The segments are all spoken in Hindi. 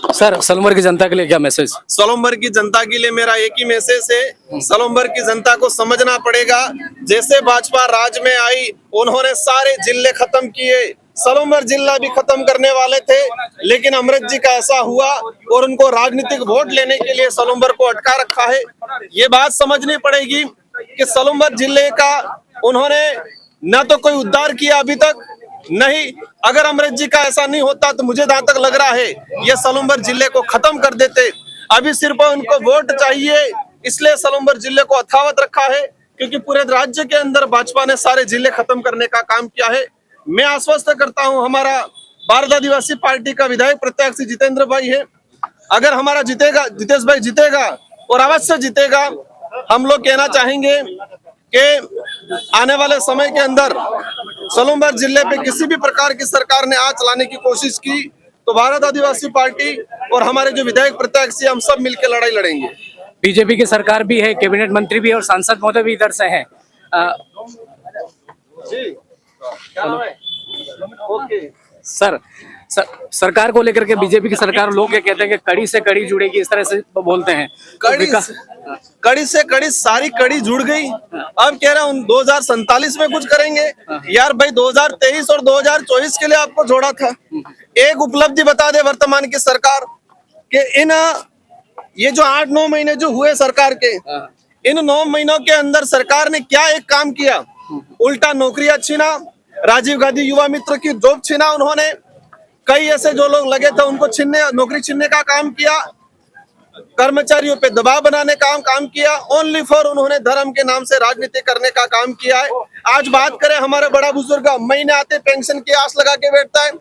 सर सलमर की जनता के लिए क्या मैसेज? सोलंबर की जनता के लिए मेरा एक ही मैसेज है, सोलंबर की जनता को समझना पड़ेगा। जैसे भाजपा राज में आई, उन्होंने सारे जिले खत्म किए, सोलंबर जिला भी खत्म करने वाले थे, लेकिन अमृत जी का ऐसा हुआ और उनको राजनीतिक वोट लेने के लिए सोलंबर को अटका रखा है। ये बात समझनी पड़ेगी कि सोलंबर जिले का उन्होंने न तो कोई उद्धार किया अभी तक, नहीं। अगर अमृत जी का ऐसा नहीं होता तो मुझे जहां तक लग रहा है ये सोलंबर जिले को खत्म कर देते। अभी सिर्फ उनको वोट चाहिए, इसलिए सोलंबर जिले को अथावत रखा है, क्योंकि पूरे राज्य के अंदर भाजपा ने सारे जिले खत्म करने का काम किया है। मैं आश्वस्त करता हूं, हमारा भारत आदिवासी पार्टी का विधायक प्रत्याशी जितेंद्र भाई है। अगर हमारा जीतेगा, जितेश भाई जीतेगा और अवश्य जीतेगा, हम लोग कहना चाहेंगे कि आने वाले समय के अंदर सोलंबर जिले पे किसी भी प्रकार की सरकार ने आंच लाने की कोशिश की तो भारत आदिवासी पार्टी और हमारे जो विधायक प्रत्याशी हम सब मिलकर लड़ाई लड़ेंगे। बीजेपी की सरकार भी है, कैबिनेट मंत्री भी है और सांसद महोदय भी इधर से हैं। सर सरकार को लेकर के बीजेपी की सरकार, लोग ये कहते हैं कि कड़ी से कड़ी जुड़ेगी, इस तरह से बोलते हैं। कड़ी से कड़ी सारी कड़ी जुड़ गई। अब कह रहा हूँ 2047 में कुछ करेंगे। यार भाई 2023 और 2024 के लिए आपको जोड़ा था। एक उपलब्धि बता दे वर्तमान की सरकार के, इन ये जो 8-9 महीने जो हुए सरकार के, इन 9 महीनों के अंदर सरकार ने क्या एक काम किया? उल्टा नौकरियां छीना, राजीव गांधी युवा मित्र की जॉब छीना उन्होंने, कई ऐसे जो लोग लगे थे उनको नौकरी छीनने का काम किया, कर्मचारियों पे दबाव बनाने का काम किया, ओनली फॉर उन्होंने धर्म के नाम से राजनीति करने का काम किया है। आज बात करें हमारे बड़ा बुजुर्ग, महीने आते पेंशन की आस लगा के बैठता है,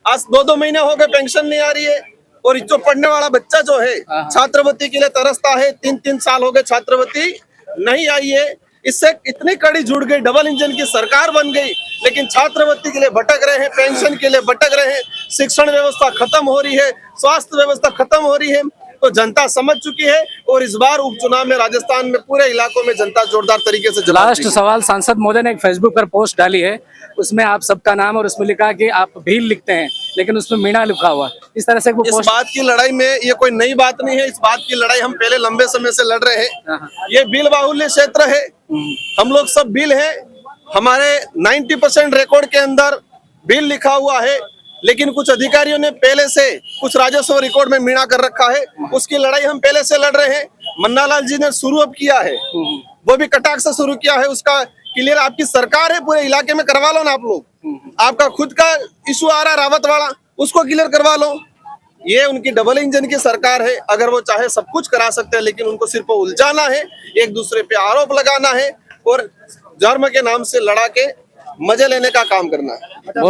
आज 2-2 महीने हो गए पेंशन नहीं आ रही है। और जो पढ़ने वाला बच्चा जो है छात्रवृत्ति के लिए तरसता है, 3-3 साल हो गए छात्रवृत्ति नहीं आई है। इससे इतनी कड़ी जुड़ गई, डबल इंजन की सरकार बन गई, लेकिन छात्रवृत्ति के लिए भटक रहे हैं, पेंशन के लिए भटक रहे हैं, शिक्षण व्यवस्था खत्म हो रही है, स्वास्थ्य व्यवस्था खत्म हो रही है। तो जनता समझ चुकी है और इस बार उपचुनाव में राजस्थान में पूरे इलाकों में जनता जोरदार तरीके से जवाब लास्ट सवाल, सांसद महोदय ने एक फेसबुक पर पोस्ट डाली है, उसमें आप सबका नाम और उसमें लिखा कि आप भील लिखते हैं, लेकिन उसमें मीणा लिखा हुआ। इस तरह से वो इस बात की लड़ाई में ये कोई नई बात नहीं है। इस बात की लड़ाई हम पहले लंबे समय से लड़ रहे हैं। ये बिल बाहुल्य क्षेत्र है, हम लोग सब बिल है, हमारे 90% रिकॉर्ड के अंदर बिल लिखा हुआ है, लेकिन कुछ अधिकारियों ने पहले से कुछ राजस्व रिकॉर्ड में मीणा कर रखा है। उसकी लड़ाई हम पहले से लड़ रहे हैं। मन्नालाल जी ने शुरू अब किया है, वो भी कटाक्ष से शुरू किया है, उसका क्लियर आपकी सरकार है, पूरे इलाके में करवा लो ना आप लोग। आपका खुद का इशू आ रहा है रावत वाला, उसको क्लियर करवा लो। ये उनकी डबल इंजन की सरकार है। अगर वो चाहे सब कुछ करा सकते हैं, लेकिन उनको सिर्फ उलझाना है, एक दूसरे पे आरोप लगाना है और धर्म के नाम से लड़ा के मजे लेने का काम करना है।